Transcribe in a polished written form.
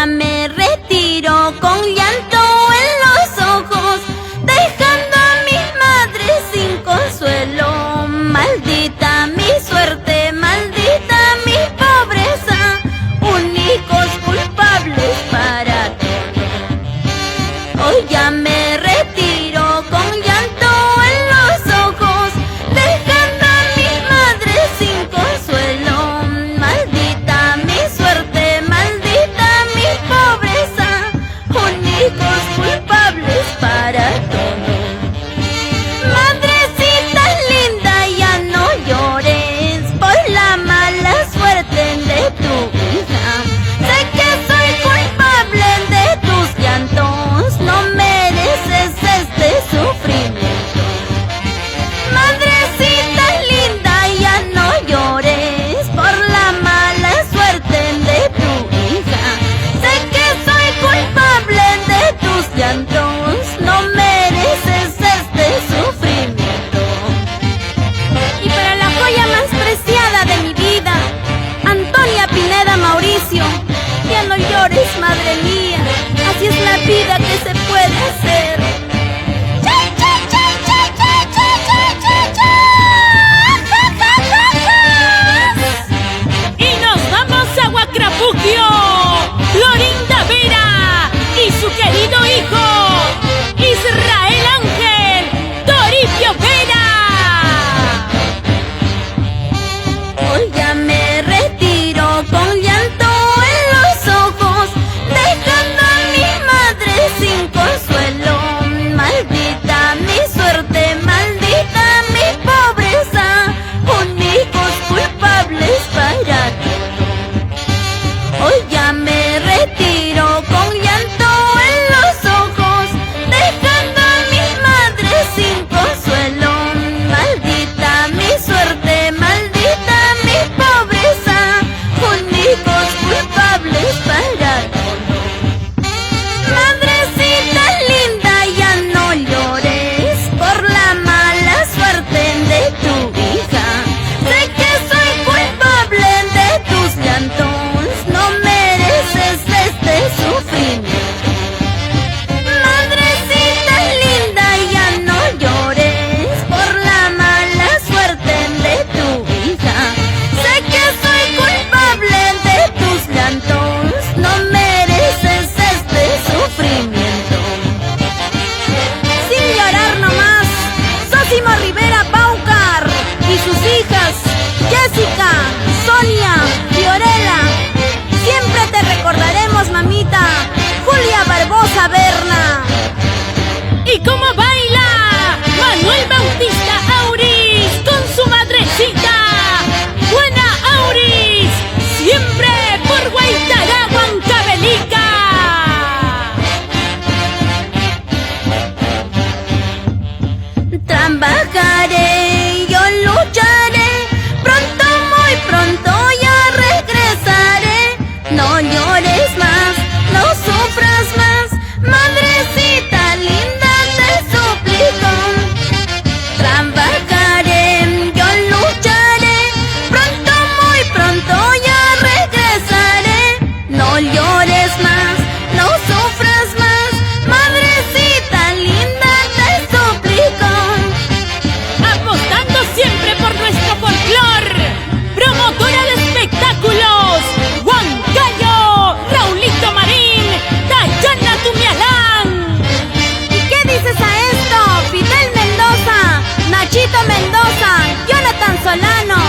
ya me retiro con llanto en los ojos, dejando a mi madre sin consuelo. Maldita mi suerte, maldita mi pobreza, únicos culpables para todo. Hoy ya me retiro con llanto en los ojos, dejando a mi madre sin consuelo. Maldita mi suerte, maldita mi pobreza, únicos culpables para todo. Madrecita linda, ya no llores por la mala suerte de tu hija. Sé que soy culpable de tus llantos, no mereces este sufrimiento. Madrecita linda, ya no llores por la mala suerte de tu hija. Sé que soy culpable de tus llantos, no mereces este sufrimiento. Y para la joya más preciada de mi vida, Antonia Pineda Mauricio, ya no llores, madre mía, así es la vida que se puede hacer. ¡Cha, cha, cha, cha, cha, cha, cha, cha! ¡Ja, ja, ja, ja! Y nos vamos a Huacrapuquio. Florinda Vera y su querido hijo Israel Ángel Toribio Vera. Hoy ya me retiro con llanto en los ojos, dejando a mi madre sin consuelo. Maldita mi suerte, maldita mi pobreza, únicos culpables para todo. Hoy ya me retiro con llanto en los ojos, dejando a mi madre sin consuelo. Maldita mi suerte, maldita mi pobreza, únicos culpables para todo. Madrecita linda, ya no llores por la mala suerte de tu hija. Sé que soy culpable de tus llantos, no mereces este sufrimiento. Madrecita linda, ya no llores por la mala suerte de tu hija. Sé que soy culpable de tus llantos, no mereces este sufrimiento. Sin llorar nomás, Sosimo Rivera Paucar y sus hijas Jessica, Sonia, Fiorella. Siempre te recordaremos, mamita. Julia Barbosa Berna. ¿Y cómo baila Manuel Bautista Auris con su madrecita? Buena Auris, siempre por Guaitará, Huancavelica. Trabajaré, yo lucharé, pronto, muy pronto ya regresaré. No llores más, no sufras más, madrecita linda, te suplico. Trabajaré, yo lucharé, pronto, muy pronto ya regresaré. No llores más, no sufras más, madrecita linda, te suplico. Apostando siempre por nuestro folclor. Promotora de espectáculos, Huancayo, Raulito Marín, Dayana Tumialán. ¿Y qué dices a esto? Fidel Mendoza, Nachito Mendoza, Jonathan Solano.